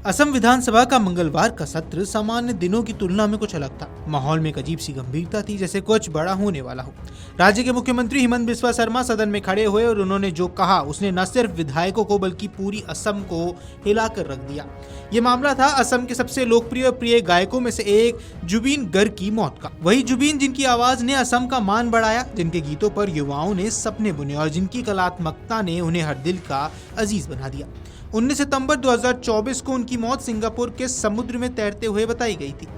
असम विधानसभा का मंगलवार का सत्र सामान्य दिनों की तुलना में कुछ अलग था। माहौल में एक अजीब सी गंभीरता थी, जैसे कुछ बड़ा होने वाला हो। राज्य के मुख्यमंत्री हिमंत बिस्वा शर्मा सदन में खड़े हुए और उन्होंने जो कहा उसने न सिर्फ विधायकों को बल्कि पूरी असम को हिलाकर रख दिया। ये मामला था असम के सबसे लोकप्रिय और प्रिय गायकों में से एक जुबीन गर्ग की मौत का। वही जुबीन जिनकी आवाज ने असम का मान बढ़ाया, जिनके गीतों पर युवाओं ने सपने बुने और जिनकी कलात्मकता ने उन्हें हर दिल का अजीज बना दिया। 19 सितंबर 2024 को उनकी मौत सिंगापुर के समुद्र में तैरते हुए बताई गई थी।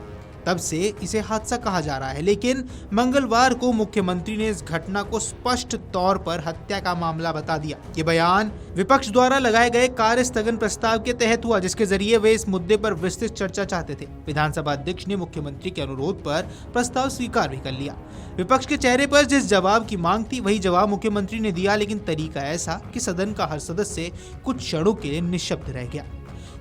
तब से इसे हादसा कहा जा रहा है, लेकिन मंगलवार को मुख्यमंत्री ने इस घटना को स्पष्ट तौर पर हत्या का मामला बता दिया। ये बयान विपक्ष द्वारा लगाए गए कार्य स्थगन प्रस्ताव के तहत हुआ, जिसके जरिए वे इस मुद्दे पर विस्तृत चर्चा चाहते थे। विधानसभा अध्यक्ष ने मुख्यमंत्री के अनुरोध पर प्रस्ताव स्वीकार भी कर लिया। विपक्ष के चेहरे पर जिस जवाब की मांग थी वही जवाब मुख्यमंत्री ने दिया, लेकिन तरीका ऐसा कि सदन का हर सदस्य कुछ क्षणों के लिए निःशब्द रह गया।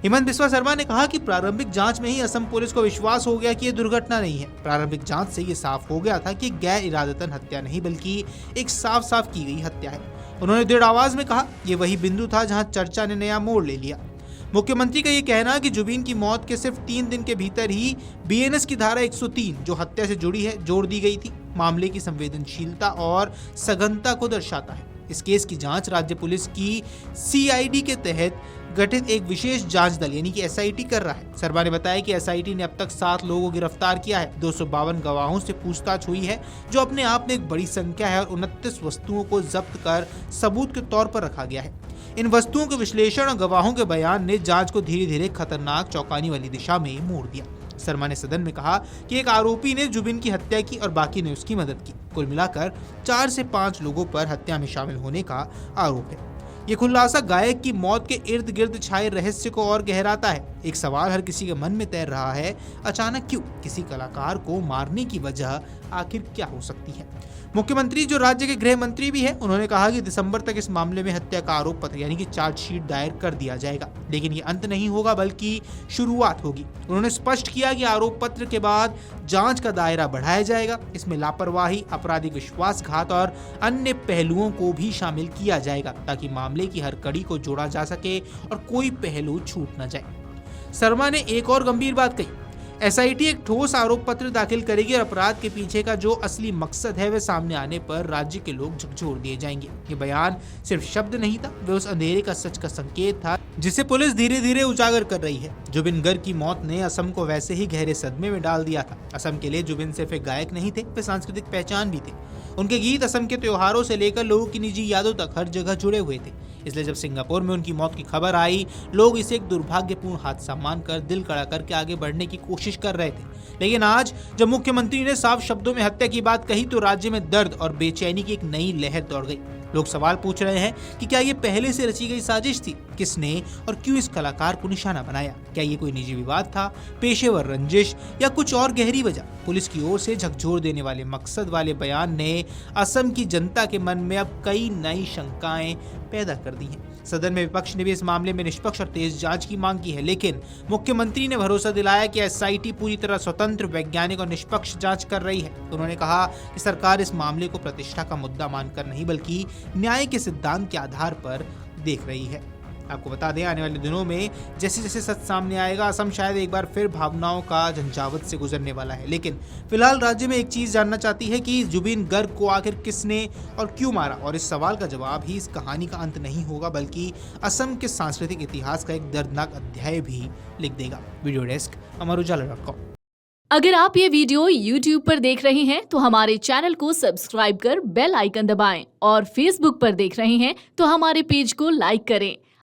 हिमंत बिस्वा शर्मा ने कहा कि प्रारंभिक जांच में ही असम पुलिस को विश्वास हो गया कि यह दुर्घटना नहीं है। प्रारंभिक जांच से ये साफ हो गया था कि गैर इरादतन हत्या नहीं बल्कि एक साफ साफ की गई हत्या है। उन्होंने दृढ़ आवाज में कहा, यह वही बिंदु था जहां चर्चा ने नया मोड़ ले लिया। मुख्यमंत्री का ये कहना कि जुबीन की मौत के सिर्फ 3 दिन के भीतर ही बीएनएस की धारा 103 जो हत्या से जुड़ी है जोड़ दी गई थी, मामले की संवेदनशीलता और सघनता को दर्शाता है। इस केस की जांच राज्य पुलिस की सीआईडी के तहत गठित एक विशेष जांच दल यानी कि एसआईटी कर रहा है। शर्मा ने बताया कि एसआईटी ने अब तक 7 लोगों को गिरफ्तार किया है। 252 गवाहों से पूछताछ हुई है, जो अपने आप में एक बड़ी संख्या है, और 29 वस्तुओं को जब्त कर सबूत के तौर पर रखा गया है। इन वस्तुओं के विश्लेषण और गवाहों के बयान ने जांच को धीरे धीरे खतरनाक चौंकाने वाली दिशा में मोड़ दिया। शर्मा ने सदन में कहा कि एक आरोपी ने जुबिन की हत्या की और बाकी ने उसकी मदद की। कुल मिलाकर 4 से 5 लोगों पर हत्या में शामिल होने का आरोप है। ये खुलासा गायक की मौत के इर्द गिर्द छाए रहस्य को और गहराता है। एक सवाल हर किसी के मन में तैर रहा है, अचानक क्यों? किसी कलाकार को मारने की वजह आखिर क्या हो सकती है? मुख्यमंत्री, जो राज्य के गृह मंत्री भी है, उन्होंने कहा कि दिसंबर तक इस मामले में हत्या का आरोप पत्र यानी कि चार्जशीट दायर कर दिया जाएगा, लेकिन ये अंत नहीं होगा बल्कि शुरुआत होगी। उन्होंने स्पष्ट किया कि आरोप पत्र के बाद जांच का दायरा बढ़ाया जाएगा। इसमें लापरवाही, आपराधिक विश्वासघात और अन्य पहलुओं को भी शामिल किया जाएगा, ताकि मामले की हर कड़ी को जोड़ा जा सके और कोई पहलू छूट न जाए। शर्मा ने एक और गंभीर बात कही, एसआईटी एक ठोस आरोप पत्र दाखिल करेगी और अपराध के पीछे का जो असली मकसद है वह सामने आने पर राज्य के लोग झकझोर दिए जाएंगे। ये बयान सिर्फ शब्द नहीं था, वह उस अंधेरे का सच का संकेत था जिसे पुलिस धीरे धीरे उजागर कर रही है। जुबिन गर्ग की मौत ने असम को वैसे ही गहरे सदमे में डाल दिया था। असम के लिए जुबिन सिर्फ एक गायक नहीं थे, वे सांस्कृतिक पहचान भी थे। उनके गीत असम के त्योहारों से लेकर लोगों की निजी यादों तक हर जगह जुड़े हुए थे। इसलिए जब सिंगापुर में उनकी मौत की खबर आई, लोग इसे एक दुर्भाग्यपूर्ण हादसा मानकर दिल कड़ा करके आगे बढ़ने की कोशिश कर रहे थे। लेकिन आज जब मुख्यमंत्री ने साफ शब्दों में हत्या की बात कही तो राज्य में दर्द और बेचैनी की एक नई लहर दौड़ गई। लोग सवाल पूछ रहे हैं कि क्या ये पहले से रची गई साजिश थी? किसने और क्यों इस कलाकार को निशाना बनाया? क्या ये कोई निजी विवाद था, पेशेवर रंजिश या कुछ और गहरी वजह? पुलिस की ओर से झकझोर देने वाले मकसद वाले बयान ने असम की जनता के मन में अब कई नई शंकाएं पैदा कर दी हैं। सदन में विपक्ष ने भी इस मामले में निष्पक्ष और तेज जांच की मांग की है, लेकिन मुख्यमंत्री ने भरोसा दिलाया कि एसआईटी पूरी तरह स्वतंत्र, वैज्ञानिक और निष्पक्ष जांच कर रही है। उन्होंने कहा कि सरकार इस मामले को प्रतिष्ठा का मुद्दा मानकर नहीं बल्कि न्याय के सिद्धांत के आधार पर देख रही है। आपको बता दें, आने वाले दिनों में जैसे जैसे सच सामने आएगा, असम शायद एक बार फिर भावनाओं का झंझावत से गुजरने वाला है। लेकिन फिलहाल राज्य में एक चीज जानना चाहती है कि जुबिन गर्ग को आखिर किसने और क्यों मारा, और इस सवाल का जवाब ही इस कहानी का अंत नहीं होगा बल्कि असम के सांस्कृतिक इतिहास का एक दर्दनाक अध्याय भी लिख देगा। Video desk Amarujala dot com. अगर आप ये वीडियो YouTube पर देख रहे हैं तो हमारे चैनल को सब्सक्राइब कर बेल आइकन दबाएं, और Facebook पर देख रहे हैं तो हमारे पेज को लाइक करें।